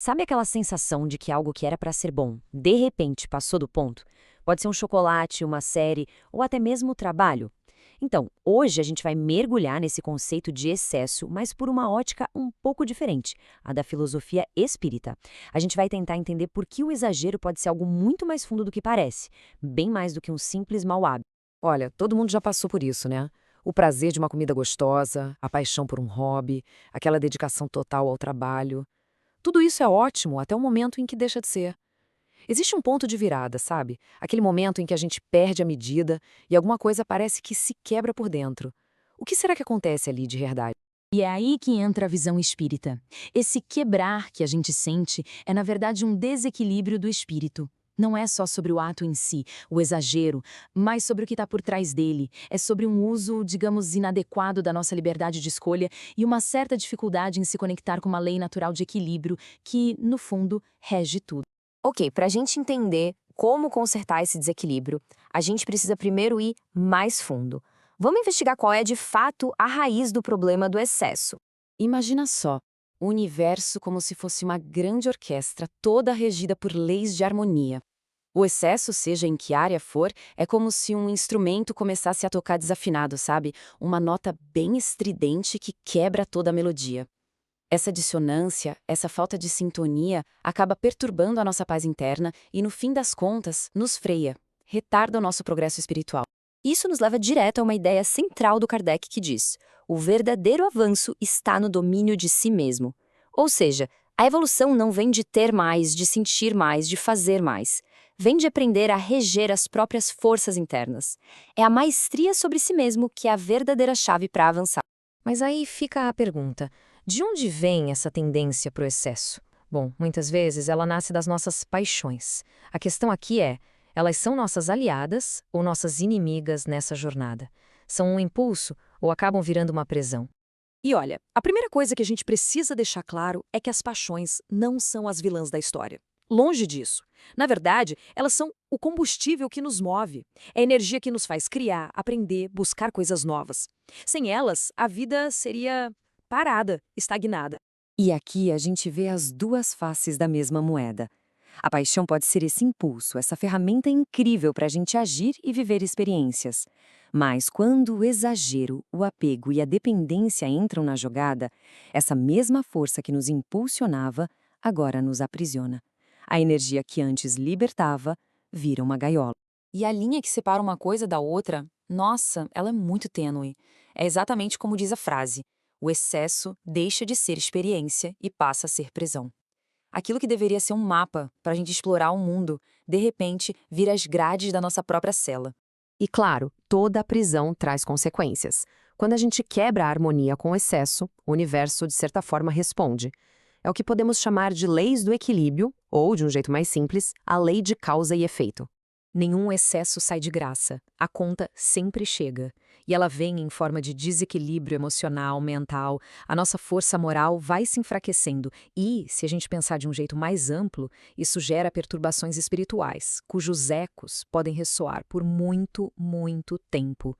Sabe aquela sensação de que algo que era para ser bom, de repente passou do ponto? Pode ser um chocolate, uma série ou até mesmo o trabalho. Então, hoje a gente vai mergulhar nesse conceito de excesso, mas por uma ótica um pouco diferente, a da filosofia espírita. A gente vai tentar entender por que o exagero pode ser algo muito mais fundo do que parece, bem mais do que um simples mau hábito. Olha, todo mundo já passou por isso, né? O prazer de uma comida gostosa, a paixão por um hobby, aquela dedicação total ao trabalho. Tudo isso é ótimo até o momento em que deixa de ser. Existe um ponto de virada, sabe? Aquele momento em que a gente perde a medida e alguma coisa parece que se quebra por dentro. O que será que acontece ali de verdade? E é aí que entra a visão espírita. Esse quebrar que a gente sente é, na verdade, um desequilíbrio do espírito. Não é só sobre o ato em si, o exagero, mas sobre o que está por trás dele. É sobre um uso, digamos, inadequado da nossa liberdade de escolha e uma certa dificuldade em se conectar com uma lei natural de equilíbrio que, no fundo, rege tudo. Ok, para a gente entender como consertar esse desequilíbrio, a gente precisa primeiro ir mais fundo. Vamos investigar qual é de fato a raiz do problema do excesso. Imagina só, o universo como se fosse uma grande orquestra toda regida por leis de harmonia. O excesso, seja em que área for, é como se um instrumento começasse a tocar desafinado, sabe? Uma nota bem estridente que quebra toda a melodia. Essa dissonância, essa falta de sintonia, acaba perturbando a nossa paz interna e, no fim das contas, nos freia, retarda o nosso progresso espiritual. Isso nos leva direto a uma ideia central do Kardec que diz: o verdadeiro avanço está no domínio de si mesmo. Ou seja, a evolução não vem de ter mais, de sentir mais, de fazer mais. Vem de aprender a reger as próprias forças internas. É a maestria sobre si mesmo que é a verdadeira chave para avançar. Mas aí fica a pergunta: de onde vem essa tendência para o excesso? Bom, muitas vezes ela nasce das nossas paixões. A questão aqui é: elas são nossas aliadas ou nossas inimigas nessa jornada? São um impulso ou acabam virando uma prisão? E olha, a primeira coisa que a gente precisa deixar claro é que as paixões não são as vilãs da história. Longe disso. Na verdade, elas são o combustível que nos move. É a energia que nos faz criar, aprender, buscar coisas novas. Sem elas, a vida seria parada, estagnada. E aqui a gente vê as duas faces da mesma moeda. A paixão pode ser esse impulso, essa ferramenta incrível para a gente agir e viver experiências. Mas quando o exagero, o apego e a dependência entram na jogada, essa mesma força que nos impulsionava agora nos aprisiona. A energia que antes libertava vira uma gaiola. E a linha que separa uma coisa da outra, nossa, ela é muito tênue. É exatamente como diz a frase: o excesso deixa de ser experiência e passa a ser prisão. Aquilo que deveria ser um mapa para a gente explorar o mundo, de repente, vira as grades da nossa própria cela. E claro, toda prisão traz consequências. Quando a gente quebra a harmonia com o excesso, o universo, de certa forma, responde. É o que podemos chamar de leis do equilíbrio, ou, de um jeito mais simples, a lei de causa e efeito. Nenhum excesso sai de graça. A conta sempre chega. E ela vem em forma de desequilíbrio emocional, mental. A nossa força moral vai se enfraquecendo. E, se a gente pensar de um jeito mais amplo, isso gera perturbações espirituais, cujos ecos podem ressoar por muito, muito tempo.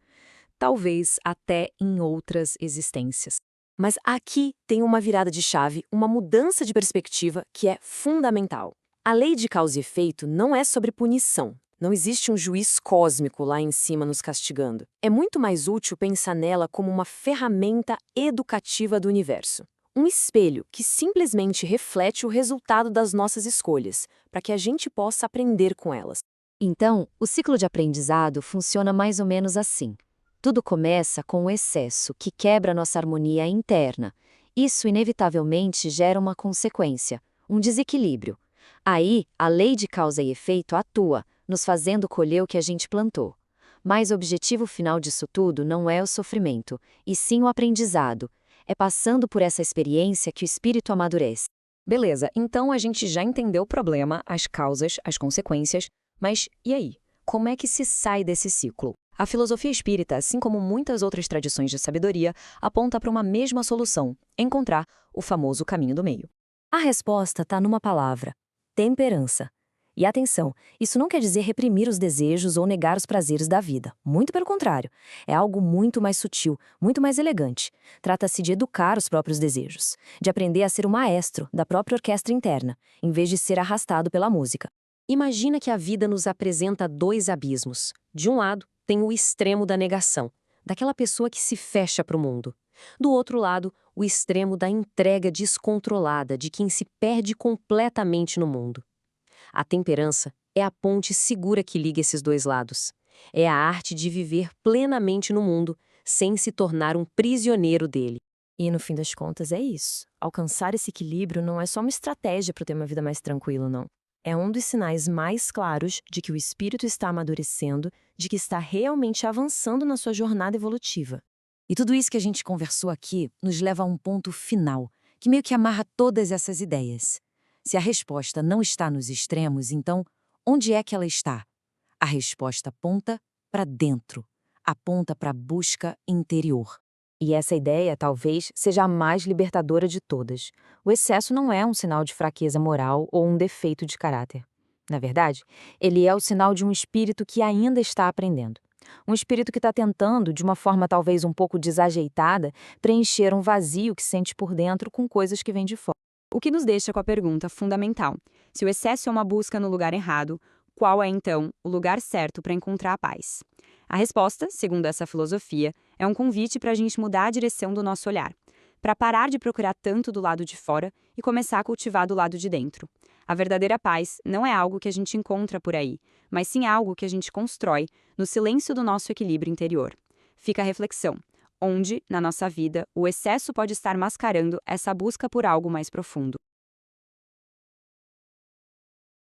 Talvez até em outras existências. Mas aqui tem uma virada de chave, uma mudança de perspectiva que é fundamental. A lei de causa e efeito não é sobre punição. Não existe um juiz cósmico lá em cima nos castigando. É muito mais útil pensar nela como uma ferramenta educativa do universo. Um espelho que simplesmente reflete o resultado das nossas escolhas, para que a gente possa aprender com elas. Então, o ciclo de aprendizado funciona mais ou menos assim. Tudo começa com o excesso, que quebra nossa harmonia interna. Isso, inevitavelmente, gera uma consequência, um desequilíbrio. Aí, a lei de causa e efeito atua, nos fazendo colher o que a gente plantou. Mas o objetivo final disso tudo não é o sofrimento, e sim o aprendizado. É passando por essa experiência que o espírito amadurece. Beleza, então a gente já entendeu o problema, as causas, as consequências, mas e aí? Como é que se sai desse ciclo? A filosofia espírita, assim como muitas outras tradições de sabedoria, aponta para uma mesma solução: encontrar o famoso caminho do meio. A resposta está numa palavra: temperança. E atenção, isso não quer dizer reprimir os desejos ou negar os prazeres da vida. Muito pelo contrário. É algo muito mais sutil, muito mais elegante. Trata-se de educar os próprios desejos, de aprender a ser o maestro da própria orquestra interna, em vez de ser arrastado pela música. Imagina que a vida nos apresenta dois abismos. De um lado, tem o extremo da negação, daquela pessoa que se fecha para o mundo. Do outro lado, o extremo da entrega descontrolada de quem se perde completamente no mundo. A temperança é a ponte segura que liga esses dois lados. É a arte de viver plenamente no mundo, sem se tornar um prisioneiro dele. E no fim das contas é isso. Alcançar esse equilíbrio não é só uma estratégia para ter uma vida mais tranquila, não. É um dos sinais mais claros de que o espírito está amadurecendo, de que está realmente avançando na sua jornada evolutiva. E tudo isso que a gente conversou aqui nos leva a um ponto final, que meio que amarra todas essas ideias. Se a resposta não está nos extremos, então, onde é que ela está? A resposta aponta para dentro, aponta para a busca interior. E essa ideia, talvez, seja a mais libertadora de todas. O excesso não é um sinal de fraqueza moral ou um defeito de caráter. Na verdade, ele é o sinal de um espírito que ainda está aprendendo. Um espírito que está tentando, de uma forma talvez um pouco desajeitada, preencher um vazio que sente por dentro com coisas que vêm de fora. O que nos deixa com a pergunta fundamental: se o excesso é uma busca no lugar errado, qual é então o lugar certo para encontrar a paz? A resposta, segundo essa filosofia, é um convite para a gente mudar a direção do nosso olhar, para parar de procurar tanto do lado de fora e começar a cultivar do lado de dentro. A verdadeira paz não é algo que a gente encontra por aí, mas sim algo que a gente constrói no silêncio do nosso equilíbrio interior. Fica a reflexão: onde, na nossa vida, o excesso pode estar mascarando essa busca por algo mais profundo?